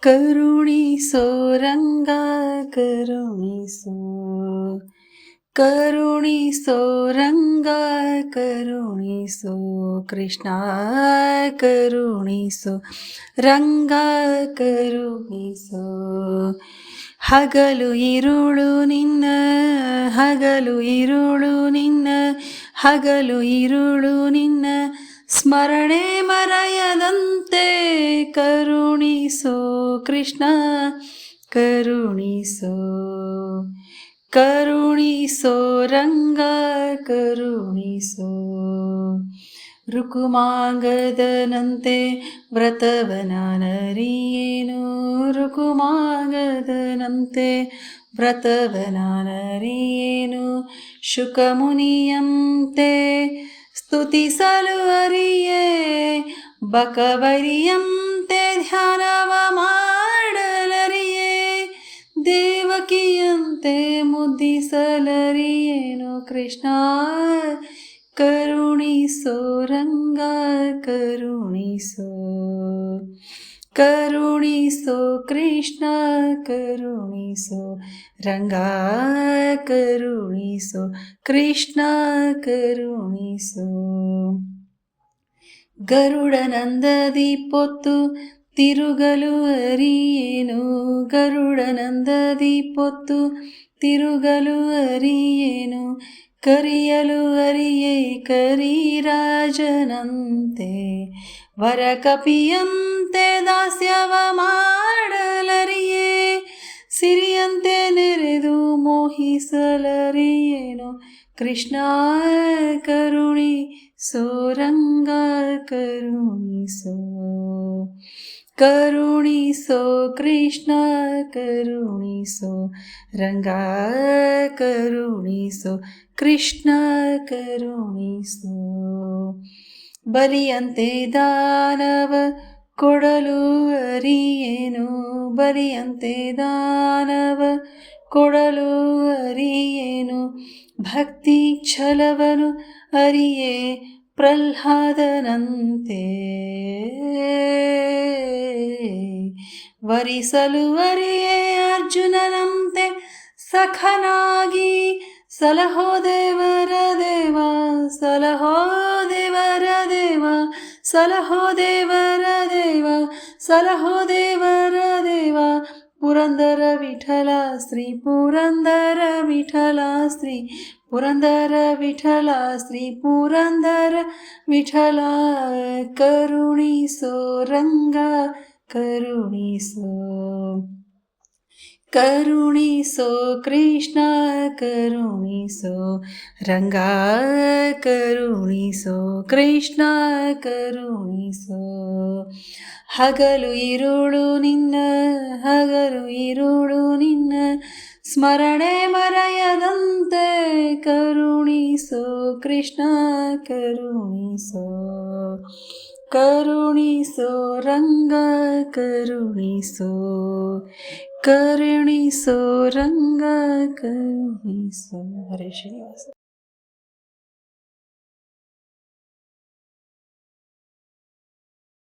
ಕರುಣಿಸೋ ರಂಗ ಕರುಣಿಸೋ ಕರುಣಿಸೋ ರಂಗ ಕರುಣಿಸೋ ಕೃಷ್ಣ ಕರುಣಿಸೋ ರಂಗ ಕರುಣಿಸೋ ಹಗಲು ಇರುಳು ನಿನ್ನ ಹಗಲು ಇರುಳು ನಿನ್ನ ಹಗಲು ಇರುಳು ನಿನ್ನ ಸ್ಮರಣೆ ಮರೆಯದಂತೆ ಕರುಣಿಸೋ ಕೃಷ್ಣ ಕರುಣಿಸೋ ಕರುಣಿಸೋ ರಂಗ ಕರುಣಿಸೋ ರುಕುಮಾಂಗದನಂತೆ ವ್ರತವನಾನರಿಯೇನು ರುಕುಮಾಂಗದನಂತೆ ವ್ರತವನಾನರಿಯೇನು ಶುಕಮುನಿಯಂತೆ ಸ್ತುತಿಸಲು ಅರಿಯೇ ಬಕವರಿಯಂತೆ ಧ್ಯಾನವ ಮಾಡಲರಿಯೇ ದೇವಕಿಯಂತೆ ಮುದ್ದಿಸಲರಿಯೇನು ಕೃಷ್ಣ ಕರುಣಿಸೋ ರಂಗ ಕರುಣಿಸೋ ಕರುಣಿಸೋ ಕೃಷ್ಣ ಕರುಣಿಸೋ ರಂಗ ಕರುಣಿಸೋ ಕೃಷ್ಣ ಕರುಣಿಸೋ ಗರುಡನಂದದಿ ಪೊತ್ತು ತಿರುಗಲು ಅರಿಯೇನು ಗರುಡನಂದದಿ ಪೊತ್ತು ತಿರುಗಲು ಅರಿಯೇನು ಕರಿಯಲು ಅರಿಯೇ ಕರಿರಾಜನಂತೆ ವರಕಪಿಯಂತೆ ದಾಸ್ಯವ ಮಾಡಲರಿಯೇ ಸಿರಿಯಂತೆ ನೆರೆದು ಮೋಹಿಸಲರಿಯೇನು ಕೃಷ್ಣ ಕರುಣಿಸೋ ರಂಗ ಕರುಣಿಸೋ ಕರುಣಿಸೋ ಕೃಷ್ಣ ಕರುಣಿಸೋ ರಂಗ ಕರುಣಿಸೋ ಕೃಷ್ಣ ಕರುಣಿಸೋ ಬಲಿಯಂತೆ ದಾನವ ಕೊಡಲು ಅರಿಯೇನು ಬಲಿಯಂತೆ ದಾನವ ಕೊಡಲು ಅರಿಯೇನು ಭಕ್ತಿ ಛಲವನು ಅರಿಯೇ ಪ್ರಹ್ಲಾದನಂತೆ ವರಿಸಲು ಅರಿಯೇ ಅರ್ಜುನನಂತೆ ಸಖನಾಗಿ ಸಲಹೋ ದೇವರ ದೇವ ಸಲಹೋ ದೇವರ ದೇವ ಸಲಹೋ ದೇವರ ದೇವ ಸಲಹೋ ದೇವರ ದೇವ ಪುರಂದರ ವಿಠಲ ಶ್ರೀ ಪುರಂದರ ವಿಠಲ ಶ್ರೀ ಪುರಂದರ ವಿಠಲ ಶ್ರೀ ಪುರಂದರ ವಿಠಲ ಕರುಣಿಸೋ ರಂಗ ಕರುಣಿಸೋ ಕರುಣಿಸೋ ಕೃಷ್ಣ ಕರುಣಿಸೋ ರಂಗ ಕರುಣಿಸೋ ಕೃಷ್ಣ ಕರುಣಿಸೋ ಹಗಲು ಇರುಳು ನಿನ್ನ ಹಗಲು ಇರುಳು ನಿನ್ನ ಸ್ಮರಣೆ ಮರೆಯದಂತೆ ಕರುಣಿಸೋ ಕೃಷ್ಣ ಕರುಣಿಸೋ ಕರುಣಿಸೋ ರಂಗ ಕರುಣಿಸೋ ಕರುಣಿಸೋ ರಂಗ ಕರುಣಿಸೋ ಹರೇ ಶ್ರೀನಿವಾಸ.